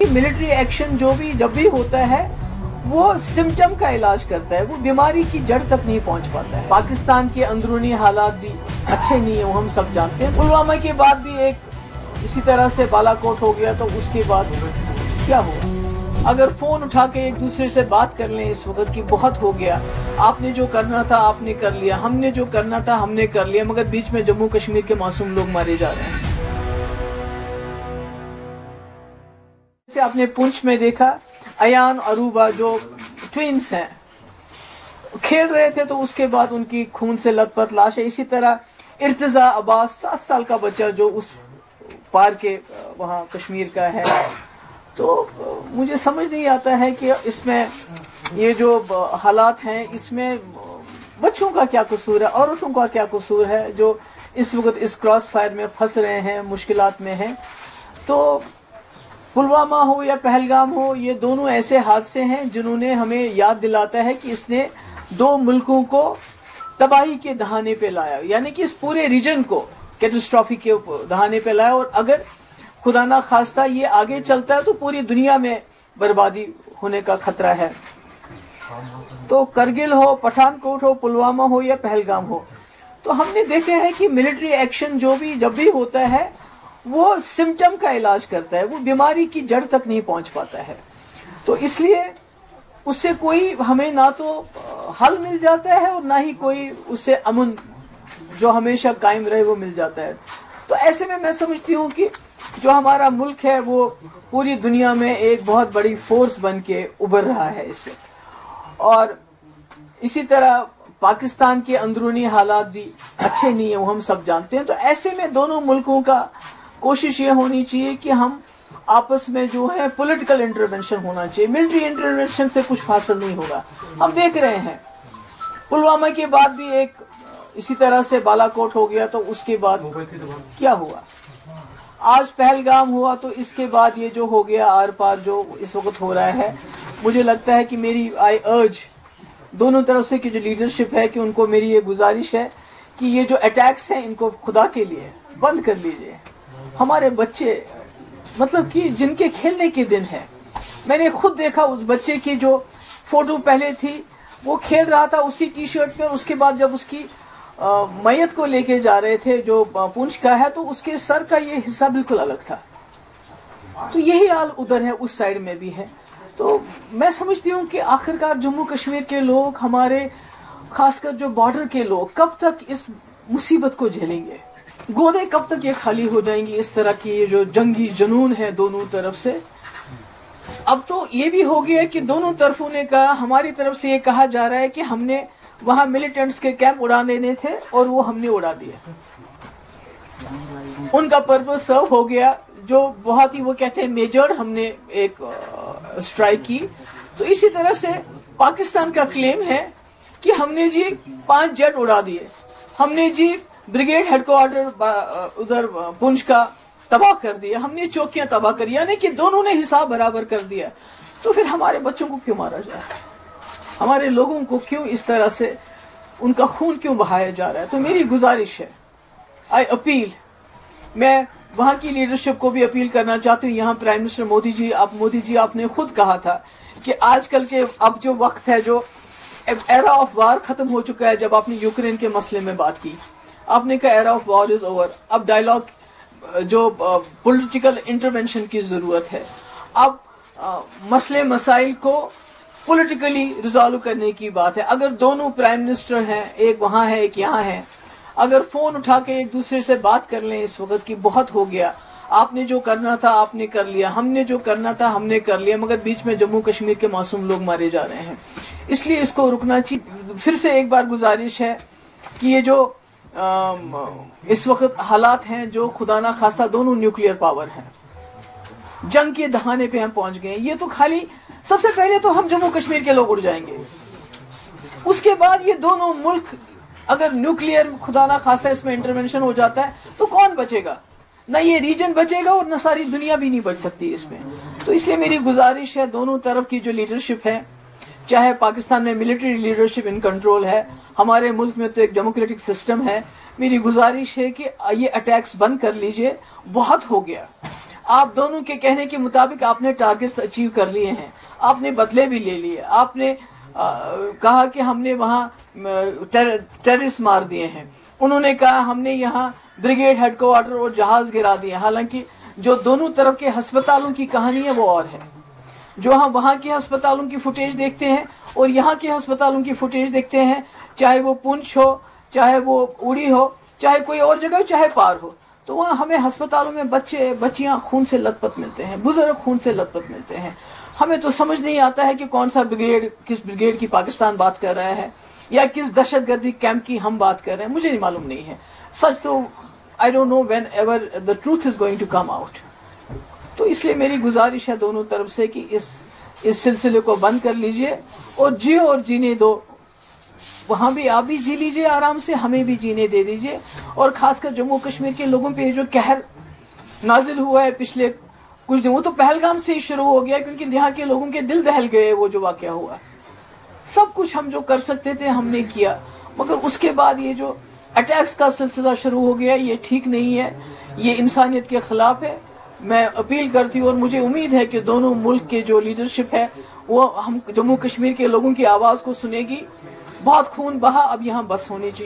Military action जब भी होता है वो सिम्टम का इलाज करता है, वो बीमारी की जड़ तक नहीं पहुंच पाता है। पाकिस्तान के अंदरूनी हालात भी अच्छे नहीं है, वो हम सब जानते हैं। पुलवामा के बाद भी एक इसी तरह से बालाकोट हो गया, तो उसके बाद क्या हुआ? अगर फोन उठा के एक दूसरे से बात कर लें इस वक्त की बहुत हो गया, आपने जो करना था आपने कर लिया, हमने जो करना था हमने कर लिया, मगर बीच में जम्मू कश्मीर के मासूम लोग मारे जा रहे हैं। जैसे आपने पुंछ में देखा, अयान अरूबा जो ट्विंस हैं खेल रहे थे, तो उसके बाद उनकी खून से लथपथ लाश है। इसी तरह इर्तिजा अब्बास 7 साल का बच्चा जो उस पार के वहाँ कश्मीर का है। तो मुझे समझ नहीं आता है कि इसमें ये जो हालात हैं इसमें बच्चों का क्या कसूर है, औरतों का क्या कसूर है जो इस वक्त इस क्रॉस फायर में फंस रहे हैं, मुश्किलात में हैं। तो पुलवामा हो या पहलगाम हो, ये दोनों ऐसे हादसे हैं जिन्होंने हमें याद दिलाता है कि इसने 2 मुल्कों को तबाही के दहाने पे लाया, यानी कि इस पूरे रीजन को कैटास्ट्रॉफी के दहाने पे लाया। और अगर खुदा ना खास्ता ये आगे चलता है तो पूरी दुनिया में बर्बादी होने का खतरा है। तो करगिल हो, पठानकोट हो, पुलवामा हो या पहलगाम हो, तो हमने देखा है कि मिलिट्री एक्शन जब भी होता है वो सिम्टम का इलाज करता है, वो बीमारी की जड़ तक नहीं पहुंच पाता है। तो इसलिए उससे कोई हमें ना तो हल मिल जाता है और ना ही कोई उससे अमन जो हमेशा कायम रहे वो मिल जाता है। तो ऐसे में मैं समझती हूँ कि जो हमारा मुल्क है वो पूरी दुनिया में एक बहुत बड़ी फोर्स बन के उभर रहा है इससे। और इसी तरह पाकिस्तान के अंदरूनी हालात भी अच्छे नहीं है, वो हम सब जानते हैं। तो ऐसे में दोनों मुल्कों का कोशिश ये होनी चाहिए कि हम आपस में जो है पॉलिटिकल इंटरवेंशन होना चाहिए। मिलिट्री इंटरवेंशन से कुछ हासिल नहीं होगा। हम देख रहे हैं पुलवामा के बाद भी एक इसी तरह से बालाकोट हो गया, तो उसके बाद क्या हुआ? आज पहलगाम हुआ, तो इसके बाद ये जो हो गया आर पार जो इस वक्त हो रहा है, मुझे लगता है कि मेरी आई अर्ज दोनों तरफ से की जो लीडरशिप है कि उनको मेरी ये गुजारिश है कि ये जो अटैक्स हैं इनको खुदा के लिए बंद कर लीजिए। हमारे बच्चे मतलब कि जिनके खेलने के दिन है, मैंने खुद देखा उस बच्चे की जो फोटो पहले थी वो खेल रहा था उसी टी शर्ट में, उसके बाद जब उसकी मैयत को लेके जा रहे थे जो पुंछ का है, तो उसके सर का ये हिस्सा बिल्कुल अलग था। तो यही हाल उधर है, उस साइड में भी है। तो मैं समझती हूँ कि आखिरकार जम्मू कश्मीर के लोग, हमारे खासकर जो बॉर्डर के लोग, कब तक इस मुसीबत को झेलेंगे? गोदे कब तक ये खाली हो जाएंगी? इस तरह की जो जंगी जुनून है दोनों तरफ से। अब तो ये भी हो गया कि दोनों तरफों ने कहा, हमारी तरफ से ये कहा जा रहा है कि हमने वहां मिलिटेंट्स के कैंप उड़ा देने थे और वो हमने उड़ा दिए, उनका पर्पस सर्व हो गया। जो बहुत ही वो कहते हैं मेजर हमने एक स्ट्राइक की। तो इसी तरह से पाकिस्तान का क्लेम है कि हमने जी 5 जेट उड़ा दिए, हमने जी ब्रिगेड हेडक्वार्टर उधर पुंछ का तबाह कर दिया, हमने चौकियां तबाह करी, यानी कि दोनों ने हिसाब बराबर कर दिया। तो फिर हमारे बच्चों को क्यों मारा जा रहा है? हमारे लोगों को क्यों इस तरह से उनका खून क्यों बहाया जा रहा है? तो मेरी गुजारिश है, आई अपील, मैं वहां की लीडरशिप को भी अपील करना चाहती हूँ। यहाँ प्राइम मिनिस्टर मोदी जी आपने खुद कहा था कि आजकल के अब जो वक्त है, जो एरा ऑफ वार खत्म हो चुका है। जब आपने यूक्रेन के मसले में बात की, आपने कहा era of war is over, अब डायलॉग जो पॉलिटिकल इंटरवेंशन की जरूरत है। अब मसले मसाइल को पॉलिटिकली रिजॉल्व करने की बात है। अगर दोनों प्राइम मिनिस्टर हैं, एक वहां है एक यहाँ है, अगर फोन उठा के एक दूसरे से बात कर लें इस वक्त की बहुत हो गया, आपने जो करना था आपने कर लिया, हमने जो करना था हमने कर लिया, मगर बीच में जम्मू कश्मीर के मासूम लोग मारे जा रहे हैं, इसलिए इसको रुकना चाहिए। फिर से एक बार गुजारिश है कि ये जो इस वक्त हालात हैं, जो खुदा ना खास्ता दोनों न्यूक्लियर पावर हैं, जंग के दहाने पे हम पहुंच गए। ये तो खाली सबसे पहले तो हम जम्मू कश्मीर के लोग उड़ जाएंगे, उसके बाद ये दोनों मुल्क अगर न्यूक्लियर खुदा ना खास्ता इसमें इंटरवेंशन हो जाता है तो कौन बचेगा? न ये रीजन बचेगा और न सारी दुनिया भी नहीं बच सकती इसमें। तो इसलिए मेरी गुजारिश है, दोनों तरफ की जो लीडरशिप है, चाहे पाकिस्तान में मिलिट्री लीडरशिप इन कंट्रोल है, हमारे मुल्क में तो एक डेमोक्रेटिक सिस्टम है, मेरी गुजारिश है कि ये अटैक्स बंद कर लीजिए, बहुत हो गया। آپ دونوں کے کہنے کے مطابق آپ نے ٹارگیٹس اچیو کر لیے ہیں, آپ نے بدلے بھی لے لیے, آپ نے کہا کہ ہم نے وہاں ٹیررسٹ مار دیے ہیں, انہوں نے کہا ہم نے یہاں بریگیڈ ہیڈ کوارٹر اور جہاز گرا دیے. حالانکہ جو دونوں طرف کے ہسپتالوں کی کہانی ہے وہ اور ہے. جو ہم وہاں کے ہسپتالوں کی فوٹیج دیکھتے ہیں اور یہاں کے ہسپتالوں کی فوٹیج دیکھتے ہیں, چاہے وہ پونچھ ہو, چاہے وہ اڑی ہو, چاہے کوئی اور جگہ ہو, چاہے پار ہو, تو وہاں ہمیں ہسپتالوں میں بچے بچیاں خون سے لت پت ملتے ہیں, بزرگ خون سے لت پت ملتے ہیں. ہمیں تو سمجھ نہیں آتا ہے کہ کون سا بریگیڈ, کس بریگیڈ کی پاکستان بات کر رہا ہے یا کس دہشت گردی کیمپ کی ہم بات کر رہے ہیں, مجھے نہیں معلوم نہیں ہے. سچ تو I don't know whenever the truth is going to come out. تو اس لیے میری گزارش ہے دونوں طرف سے کہ اس سلسلے کو بند کر لیجئے اور جیو اور جینے دو. وہاں بھی آپ بھی جی لیجئے آرام سے, ہمیں بھی جینے دے دیجئے. اور خاص کر جموں کشمیر کے لوگوں پہ جو قہر نازل ہوا ہے پچھلے کچھ دن, وہ تو پہلگام سے ہی شروع ہو گیا, کیونکہ یہاں کے لوگوں کے دل دہل گئے وہ جو واقعہ ہوا. سب کچھ ہم جو کر سکتے تھے ہم نے کیا, مگر اس کے بعد یہ جو اٹیکس کا سلسلہ شروع ہو گیا یہ ٹھیک نہیں ہے, یہ انسانیت کے خلاف ہے. میں اپیل کرتی ہوں اور مجھے امید ہے کہ دونوں ملک کے جو لیڈرشپ ہے وہ ہم جموں کشمیر کے لوگوں کی آواز کو سنے گی. بہت خون بہا, اب یہاں بس ہونی چاہیے.